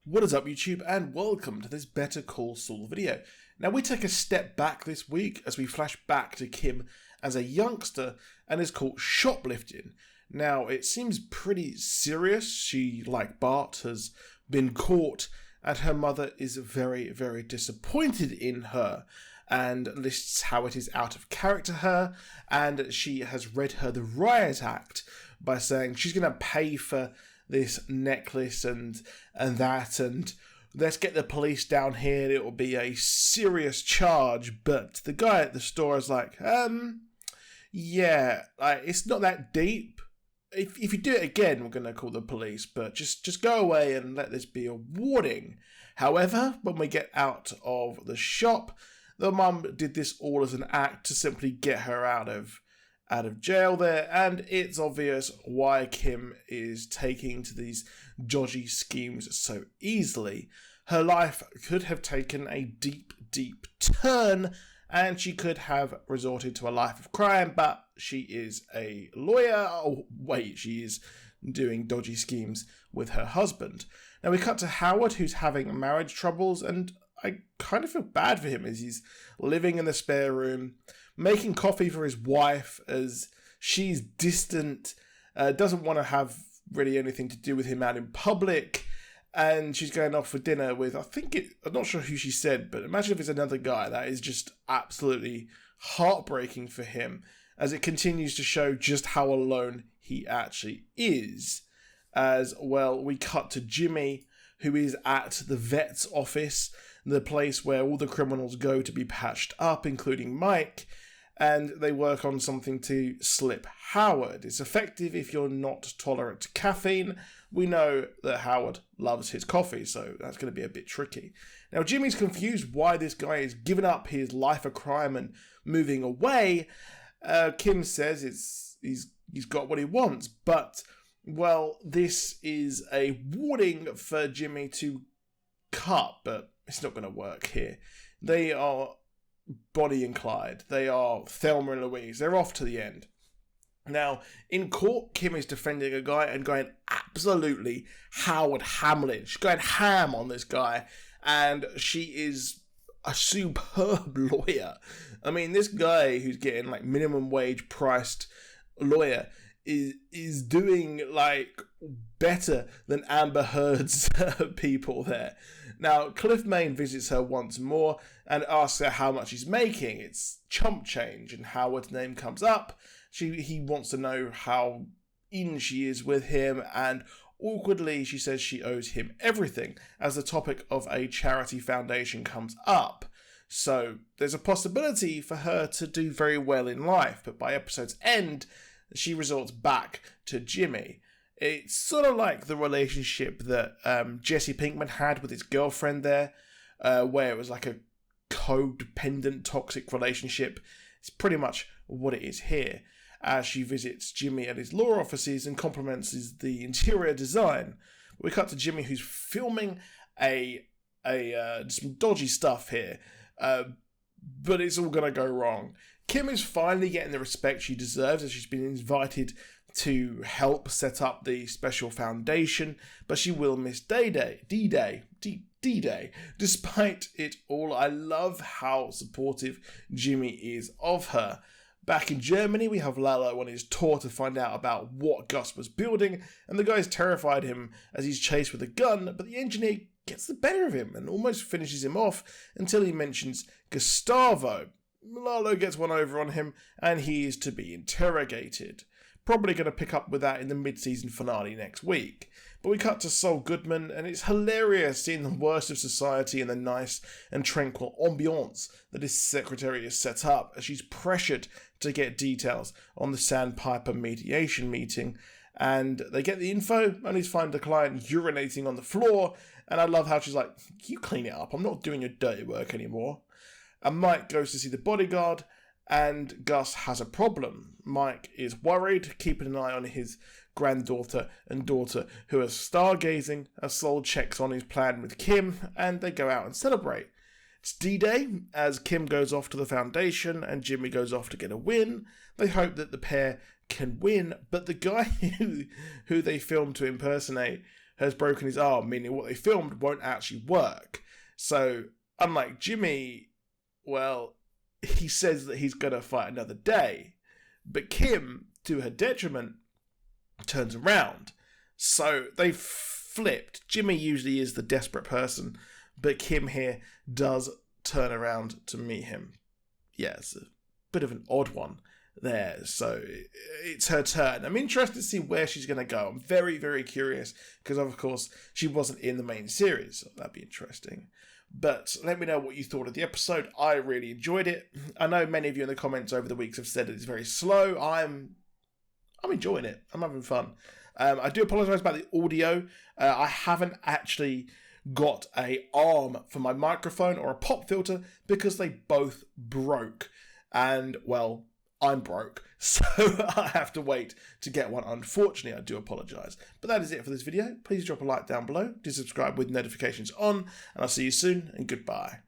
What is up YouTube, and welcome to this Better Call Saul video. Now we take a step back this week as we flash back to Kim as a youngster and is caught shoplifting. Now it seems pretty serious. She, like Bart, has been caught and her mother is very, very disappointed in her and lists how it is out of character her, and she has read her the riot act by saying she's going to pay for this necklace and that, and let's get the police down here and it will be a serious charge. But the guy at the store is like, yeah, like, it's not that deep. If you do it again, we're going to call the police, but just go away and let this be a warning. However, when we get out of the shop, the mum did this all as an act to simply get her out of jail there, and it's obvious why Kim is taking to these dodgy schemes so easily. Her life could have taken a deep, deep turn, and she could have resorted to a life of crime, but she is a lawyer. Oh, wait, she is doing dodgy schemes with her husband. Now we cut to Howard, who's having marriage troubles, and I kind of feel bad for him as he's living in the spare room, making coffee for his wife as she's distant, doesn't want to have really anything to do with him out in public, and she's going off for dinner with, I'm not sure who she said, but imagine if it's another guy. That is just absolutely heartbreaking for him as it continues to show just how alone he actually is. As well, we cut to Jimmy, who is at the vet's office, the place where all the criminals go to be patched up, including Mike, and they work on something to slip Howard. It's effective if you're not tolerant to caffeine. We know that Howard loves his coffee, so that's going to be a bit tricky. Now, Jimmy's confused why this guy is giving up his life of crime and moving away. Kim says he's got what he wants, but, well, this is a warning for Jimmy to cut, but it's not going to work here. They are Bonnie and Clyde. They are Thelma and Louise. They're off to the end. Now, in court, Kim is defending a guy and going absolutely Howard Hamlin. She's going ham on this guy, and she is a superb lawyer. I mean, this guy who's getting like minimum wage priced lawyer is doing like better than Amber Heard's people there. Now, Cliff Main visits her once more and asks her how much he's making. It's chump change, and Howard's name comes up. He wants to know how in she is with him, and awkwardly she says she owes him everything as the topic of a charity foundation comes up. So there's a possibility for her to do very well in life, but by episode's end, she resorts back to Jimmy. It's sort of like the relationship that Jesse Pinkman had with his girlfriend there, where it was like a codependent, toxic relationship. It's pretty much what it is here, as she visits Jimmy at his law offices and compliments the interior design. We cut to Jimmy, who's filming some dodgy stuff here, but it's all going to go wrong. Kim is finally getting the respect she deserves as she's been invited to help set up the special foundation, but she will miss D-Day. Despite it all, I love how supportive Jimmy is of her. Back in Germany, we have Lalo on his tour to find out about what Gus was building, and the guys terrified him as he's chased with a gun, but the engineer gets the better of him and almost finishes him off until he mentions Gustavo. Lalo gets one over on him, and he is to be interrogated. Probably going to pick up with that in the mid-season finale next week. But we cut to Saul Goodman, and it's hilarious seeing the worst of society and the nice and tranquil ambiance that his secretary has set up as she's pressured to get details on the Sandpiper mediation meeting. And they get the info, only to find the client urinating on the floor, and I love how she's like, you clean it up, I'm not doing your dirty work anymore. And Mike goes to see the bodyguard, and Gus has a problem. Mike is worried, keeping an eye on his granddaughter and daughter, who are stargazing as Saul checks on his plan with Kim, and they go out and celebrate. It's D-Day, as Kim goes off to the foundation and Jimmy goes off to get a win. They hope that the pair can win, but the guy who they filmed to impersonate has broken his arm, meaning what they filmed won't actually work. So, unlike Jimmy, well, he says that he's going to fight another day. But Kim, to her detriment, turns around. So they've flipped. Jimmy usually is the desperate person, but Kim here does turn around to meet him. Yeah, it's a bit of an odd one there. So it's her turn. I'm interested to see where she's going to go. I'm very, very curious because, of course, she wasn't in the main series. So that'd be interesting. But let me know what you thought of the episode. I really enjoyed it. I know many of you in the comments over the weeks have said it's very slow. I'm enjoying it. I'm having fun. I do apologise about the audio. I haven't actually got a arm for my microphone or a pop filter because they both broke. And, well, I'm broke, so I have to wait to get one. Unfortunately, I do apologise. But that is it for this video. Please drop a like down below. Do subscribe with notifications on, and I'll see you soon, and goodbye.